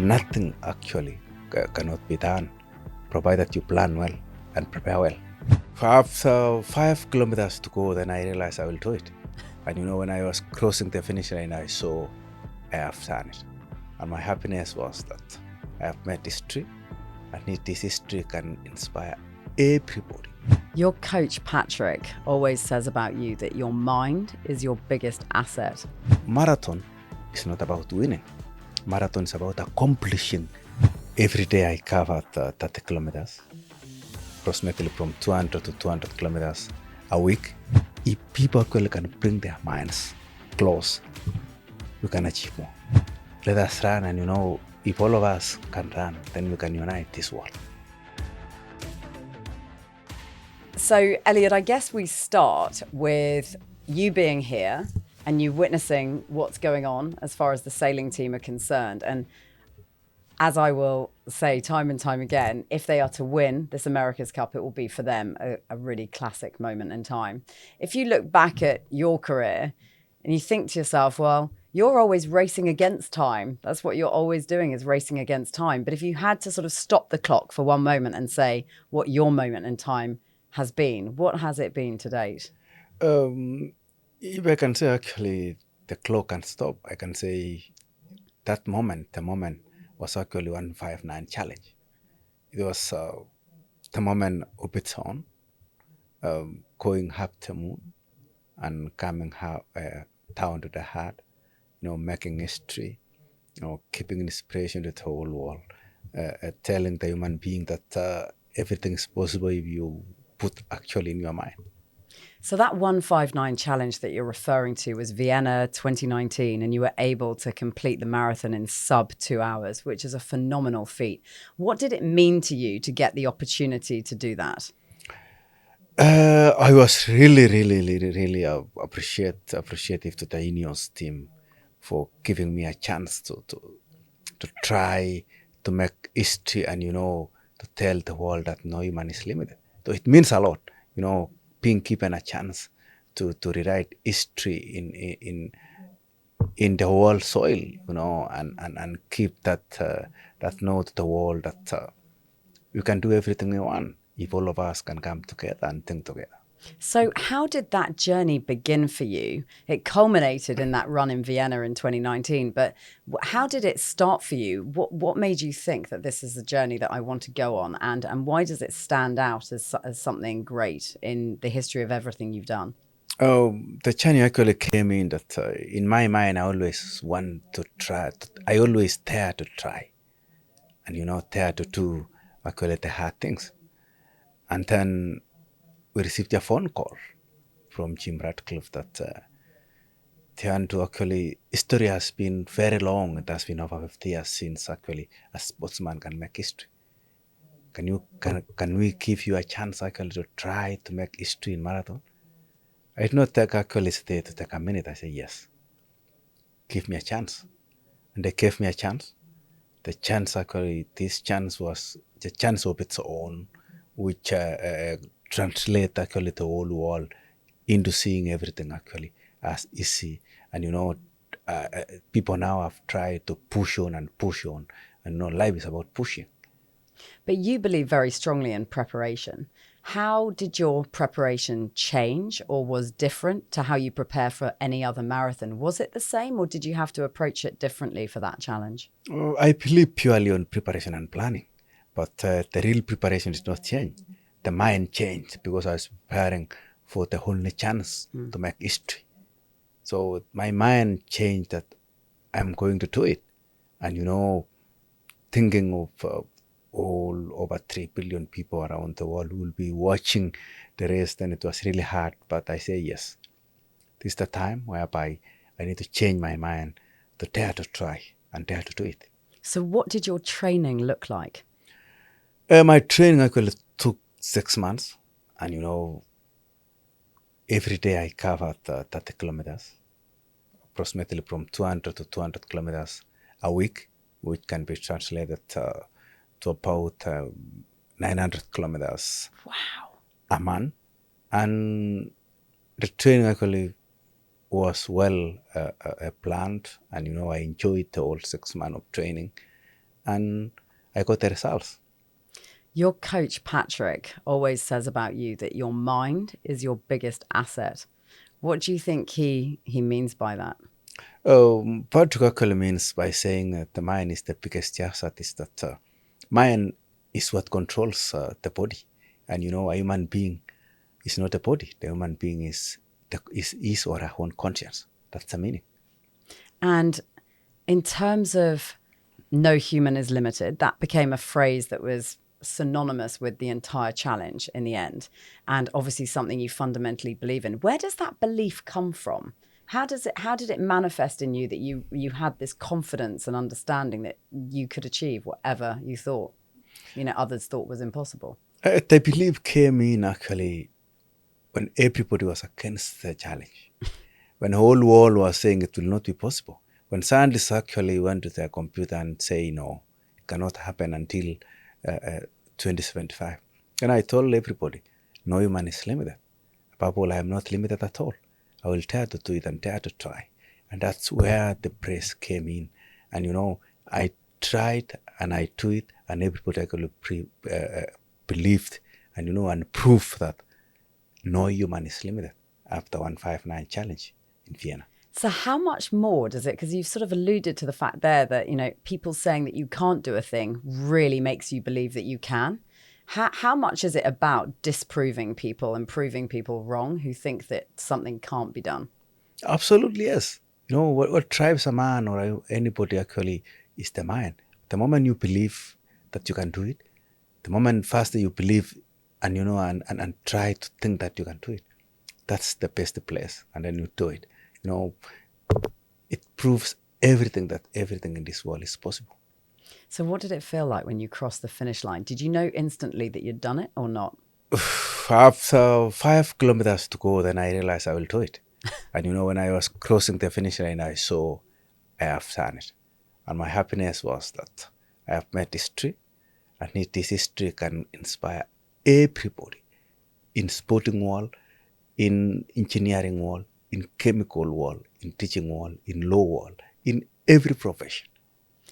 nothing actually cannot be done, provided you plan well and prepare well. After 5 kilometers to go, then I realized I will do it. And when I was crossing the finish line, I saw I have done it. And my happiness was that I have made history, and this history can inspire everybody. Your coach, Patrick, always says about you that your mind is your biggest asset. Marathon is not about winning. Marathon is about accomplishing. Every day I cover 30 kilometers, approximately from 200 to 200 kilometers a week. If people can bring their minds close, we can achieve more. Let us run, and if all of us can run, then we can unite this world. So, Eliud, I guess we start with you being here and you witnessing what's going on as far as the sailing team are concerned. And as I will say time and time again, if they are to win this America's Cup, it will be for them a really classic moment in time. If you look back at your career and you think to yourself, well, you're always racing against time. That's what you're always doing, is racing against time. But if you had to sort of stop the clock for one moment and say what your moment in time has been, what has it been to date? If I can say actually the clock can stop, I can say the moment was actually 159 challenge. It was the moment of its own, going up the moon and coming down to the heart, making history, keeping inspiration to the whole world, telling the human being that everything is possible if you put actually in your mind. So that 159 challenge that you're referring to was Vienna 2019, and you were able to complete the marathon in sub 2 hours, which is a phenomenal feat. What did it mean to you to get the opportunity to do that? I was really appreciative to the INEOS team for giving me a chance to try to make history and, to tell the world that no human is limited. So it means a lot, being given a chance to rewrite history in the whole soil, and keep that note to the world that we can do everything we want if all of us can come together and think together. So how did that journey begin for you? It culminated in that run in Vienna in 2019, but how did it start for you? What made you think that this is the journey that I want to go on? And why does it stand out as something great in the history of everything you've done? The journey actually came in that in my mind, I always want to try. I always dare to try and, dare to do actually the hard things. And then we received a phone call from Jim Ratcliffe that history has been very long. It has been over 50 years since actually a sportsman can make history. Can we give you a chance actually to try to make history in marathon? I did not take actually stay to take a minute. I said, yes, give me a chance. And they gave me a chance. The chance this chance was the chance of its own, which translate actually the whole world into seeing everything actually as easy. And people now have tried to push on, and life is about pushing. But you believe very strongly in preparation. How did your preparation change or was different to how you prepare for any other marathon? Was it the same, or did you have to approach it differently for that challenge? I believe purely on preparation and planning, but the real preparation did not change. The mind changed because I was preparing for the only chance to make history. So my mind changed that I'm going to do it. And, thinking of all over 3 billion people around the world who will be watching the race, then it was really hard. But I say, yes, this is the time whereby I need to change my mind to dare to try and dare to do it. So what did your training look like? My training actually took 6 months. And, every day I covered 30 kilometers, approximately from 200 to 200 kilometers a week, which can be translated to about 900 kilometers a month. And the training actually was well planned, and I enjoyed the whole 6 months of training. and I got the results. Your coach, Patrick, always says about you that your mind is your biggest asset. What do you think he means by that? Patrick actually means by saying that the mind is the biggest asset is that mind is what controls the body. And a human being is not a body. The human being is his or her own conscience. That's the meaning. And in terms of no human is limited, that became a phrase that was synonymous with the entire challenge in the end, and obviously something you fundamentally believe in. Where does that belief come from? How did it manifest in you that you had this confidence and understanding that you could achieve whatever you thought, others thought was impossible? The belief came in actually when everybody was against the challenge. When the whole world was saying it will not be possible. When scientists actually went to their computer and say, no, it cannot happen until 2075. And I told everybody, no human is limited. Above all, I am not limited at all. I will dare to do it and dare to try. And that's where the praise came in. And, I tried and I do it, and everybody actually believed and proved that no human is limited after 159 challenge in Vienna. So how much more does it, because you've sort of alluded to the fact there that, people saying that you can't do a thing really makes you believe that you can. How much is it about disproving people and proving people wrong who think that something can't be done? Absolutely, yes. What drives a man or anybody actually is the mind. The moment you believe that you can do it, the moment faster you believe and, and try to think that you can do it, that's the best place. And then you do it. It proves everything in this world is possible. So what did it feel like when you crossed the finish line? Did you know instantly that you'd done it or not? After 5 kilometers to go, then I realized I will do it. And when I was crossing the finish line, I saw I have done it. And my happiness was that I have met history, and this history can inspire everybody in sporting world, in engineering world, in chemical world, in teaching world, in law world, in every profession.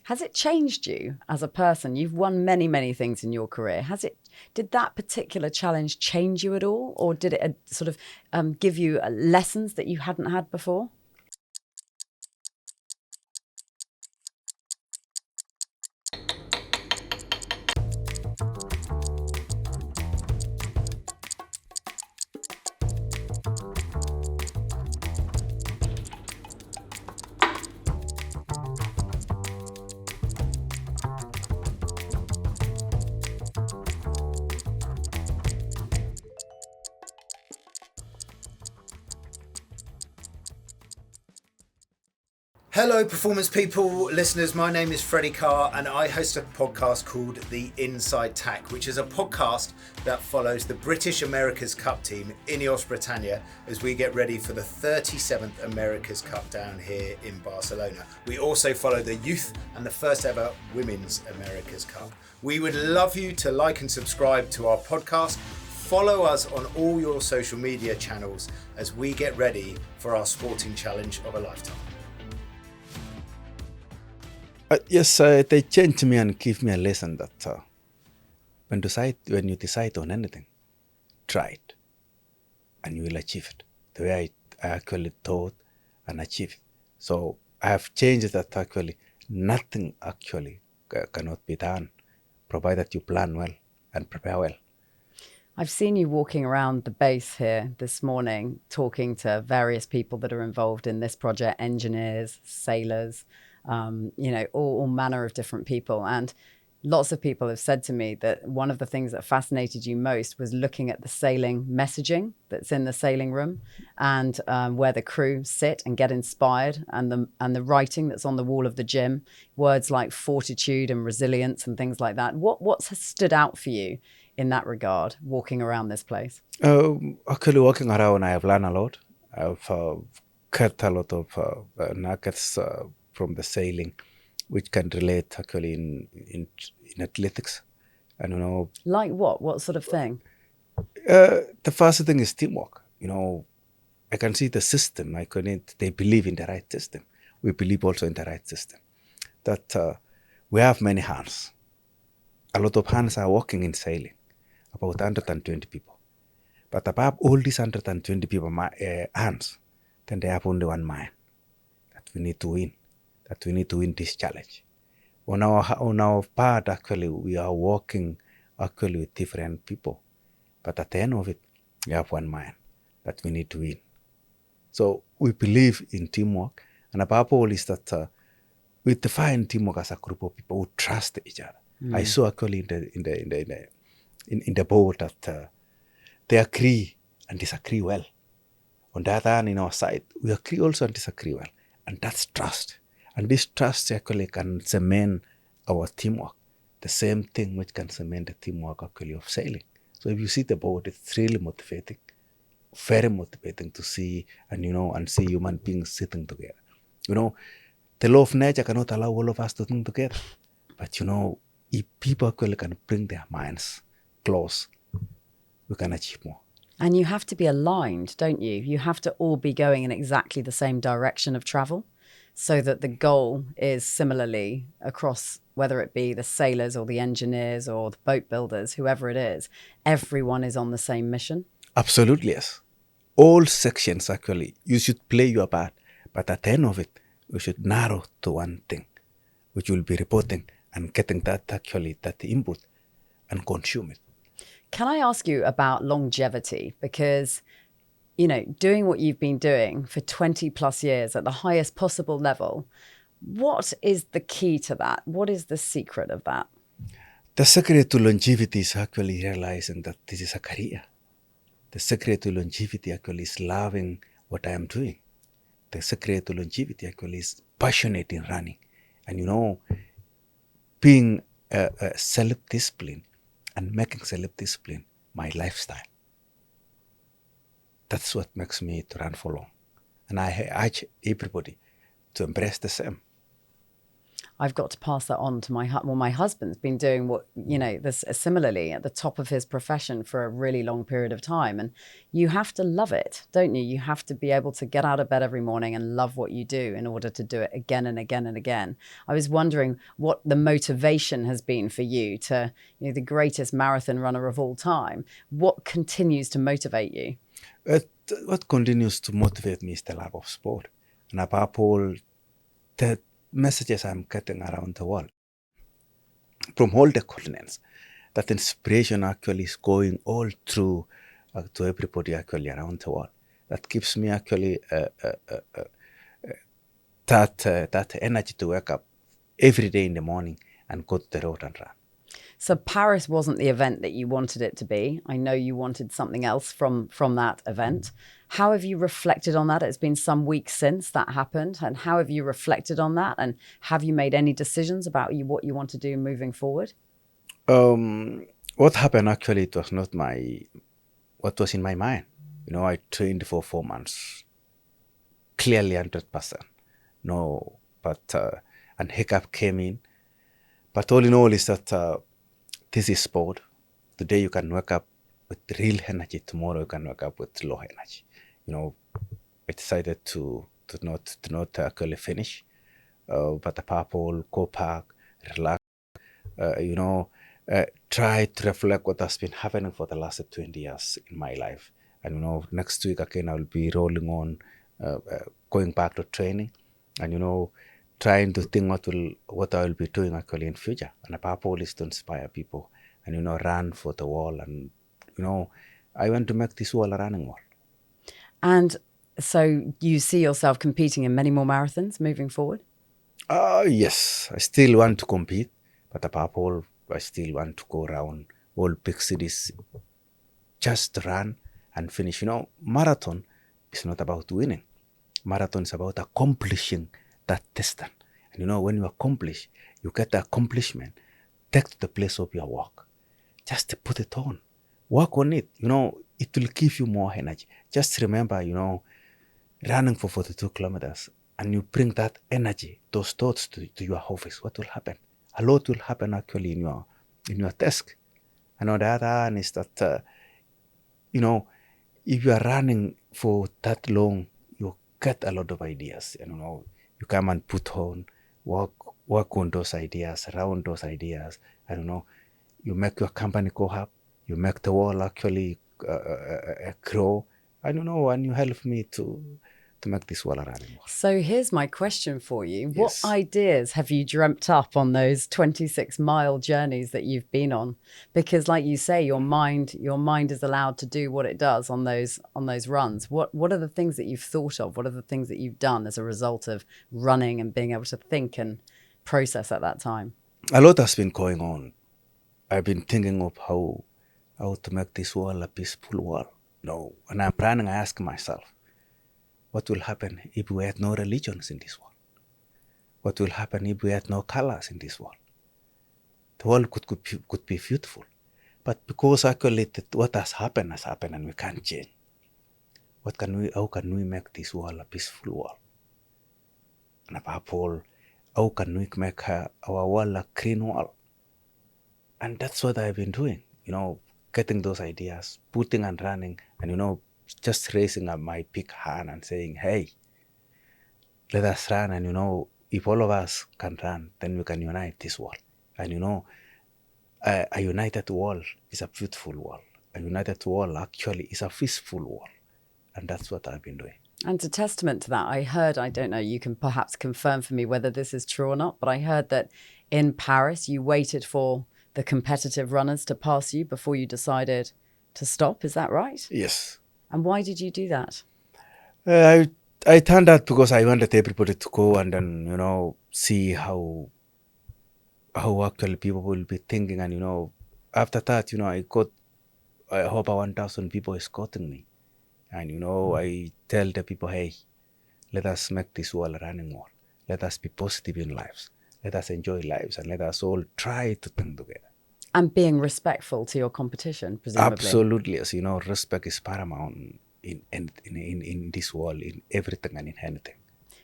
Has it changed you as a person? You've won many, many things in your career. Did that particular challenge change you at all? Or did it sort of give you lessons that you hadn't had before? Hello, performance people, listeners. My name is Freddie Carr, and I host a podcast called the Inside Tack, which is a podcast that follows the British America's Cup team, INEOS Britannia, as we get ready for the 37th America's Cup down here in Barcelona. We also follow the youth and the first ever Women's America's Cup. We would love you to like and subscribe to our podcast. Follow us on all your social media channels as we get ready for our sporting challenge of a lifetime. Yes, they changed me and give me a lesson that when you decide on anything, try it, and you will achieve it. The way I actually thought and achieved it. So I have changed that actually nothing actually cannot be done, provided you plan well and prepare well. I've seen you walking around the base here this morning, talking to various people that are involved in this project, engineers, sailors, all manner of different people. And lots of people have said to me that one of the things that fascinated you most was looking at the sailing messaging that's in the sailing room and where the crew sit and get inspired, and the writing that's on the wall of the gym, words like fortitude and resilience and things like that. What's stood out for you in that regard, walking around this place? Actually, walking around, I have learned a lot. I've cut a lot of nuggets from the sailing, which can relate actually in athletics. And like what sort of thing? The first thing is teamwork. I can see the system. They believe in the right system. We believe also in the right system. That we have many hands. A lot of hands are working in sailing, about 120 people. But above all these 120 people hands, then they have only one mind, that we need to win, that we need to win this challenge. On our part, actually, we are working actually with different people. But at the end of it, we have one mind, that we need to win. So we believe in teamwork, and above all is that we define teamwork as a group of people who trust each other. I saw actually in the boat that they agree and disagree well. On the other hand, in our side, we agree also and disagree well, and that's trust. And this trust actually can cement our teamwork. The same thing which can cement the teamwork actually of sailing. So if you see the boat, it's really motivating, very motivating to see and see human beings sitting together. The law of nature cannot allow all of us to think together. But if people actually can bring their minds close, we can achieve more. And you have to be aligned, don't you? You have to all be going in exactly the same direction of travel so that the goal is similarly across, whether it be the sailors or the engineers or the boat builders, whoever it is, everyone is on the same mission. Absolutely, yes. All sections actually, you should play your part. But at the end of it, we should narrow to one thing, which will be reporting and getting that input and consume it. Can I ask you about longevity? Because, doing what you've been doing for 20 plus years at the highest possible level, what is the key to that? What is the secret of that? The secret to longevity is actually realizing that this is a career. The secret to longevity actually is loving what I am doing. The secret to longevity actually is passionate in running. And being self-discipline and making self-discipline my lifestyle. That's what makes me to run for long. And I urge everybody to embrace the same. I've got to pass that on to my husband's been doing this similarly at the top of his profession for a really long period of time. And you have to love it, don't you? You have to be able to get out of bed every morning and love what you do in order to do it again and again and again. I was wondering what the motivation has been for you to, the greatest marathon runner of all time. What continues to motivate you? What continues to motivate me is the love of sport. And above all, the messages I'm getting around the world from all the continents, that inspiration actually is going all through to everybody actually around the world. That gives me actually that energy to wake up every day in the morning and go to the road and run. So Paris wasn't the event that you wanted it to be. I know you wanted something else from that event. How have you reflected on that? It's been some weeks since that happened. And how have you reflected on that? And have you made any decisions about what you want to do moving forward? What happened actually, it was not what was in my mind. I trained for 4 months, clearly 100%. No, but, and hiccup came in. But all in all is that this is sport. Today you can wake up with real energy. Tomorrow you can wake up with low energy. I decided to not actually finish, but apart all, go back, relax, try to reflect what has been happening for the last 20 years in my life. And, next week again, I will be rolling on, going back to training and, trying to think what I will be doing actually in future. And above all is to inspire people and, run for the world. And, I want to make this world a running world. And so you see yourself competing in many more marathons moving forward? Yes, I still want to compete, but above all, I still want to go around all big cities, just run and finish. Marathon is not about winning. Marathon is about accomplishing that distance. And when you accomplish, you get the accomplishment, take to the place of your work. Just put it on. Work on it. It will give you more energy. Just remember, running for 42 kilometers and you bring that energy, those thoughts to your office, what will happen? A lot will happen actually in your desk. And on the other hand is that, if you are running for that long, you get a lot of ideas. You come and put on work on those ideas, around those ideas. I don't know, you make your company go up, you make the world actually grow. I don't know, and you help me to make this world running more. So here's my question for you. Yes. What ideas have you dreamt up on those 26-mile journeys that you've been on? Because like you say, your mind is allowed to do what it does on those runs. What are the things that you've thought of? What are the things that you've done as a result of running and being able to think and process at that time? A lot has been going on. I've been thinking of how to make this world a peaceful world. And I'm planning, I ask myself, what will happen if we had no religions in this world? What will happen if we had no colors in this world? The world could be beautiful. But because actually what has happened and we can't change. How can we make this world a peaceful world? And above all, how can we make our world a clean world? And that's what I've been doing, getting those ideas, putting and running, and, just raising up my big hand and saying, hey, let us run. And, if all of us can run, then we can unite this world. And, a united world is a beautiful world. A united world actually is a peaceful world. And that's what I've been doing. And to testament to that, I heard, I don't know, you can perhaps confirm for me whether this is true or not, but I heard that in Paris, you waited for the competitive runners to pass you before you decided to stop. Is that right? Yes. And why did you do that? I turned that because I wanted everybody to go and then, see how actually people will be thinking. And, after that, I hope 1,000 people escorting me. And, I tell the people, hey, let us make this world a running world. Let us be positive in lives. Let us enjoy lives and let us all try to think together. And being respectful to your competition, presumably. Absolutely. As respect is paramount in this world, in everything and in anything.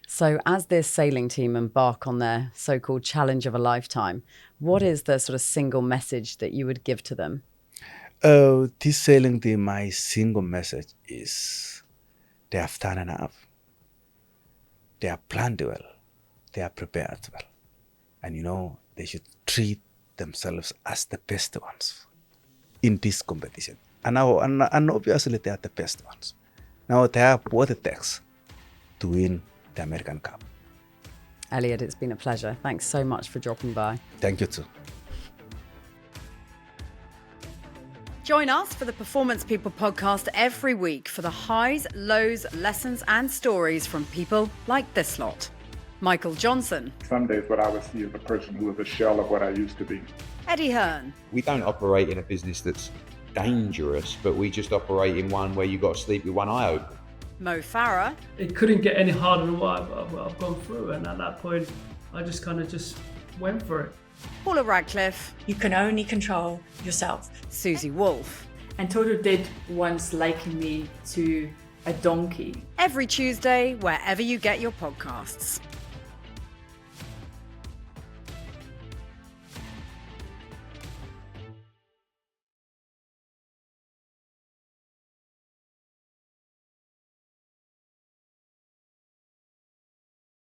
So as this sailing team embark on their so-called challenge of a lifetime, what is the sort of single message that you would give to them? This sailing team, my single message is they have done enough. They have planned well. They are prepared well. And, they should treat themselves as the best ones in this competition. And obviously they are the best ones. Now they have what it takes to win the American Cup. Eliud, it's been a pleasure. Thanks so much for dropping by. Thank you too. Join us for the Performance People podcast every week for the highs, lows, lessons and stories from people like this lot. Michael Johnson. Some days what I would see is a person who is a shell of what I used to be. Eddie Hearn. We don't operate in a business that's dangerous, but we just operate in one where you've got to sleep with one eye open. Mo Farah. It couldn't get any harder than what I've gone through, and at that point I just went for it. Paula Radcliffe. You can only control yourself. Susie Wolf. And Toto did once liken me to a donkey. Every Tuesday, wherever you get your podcasts.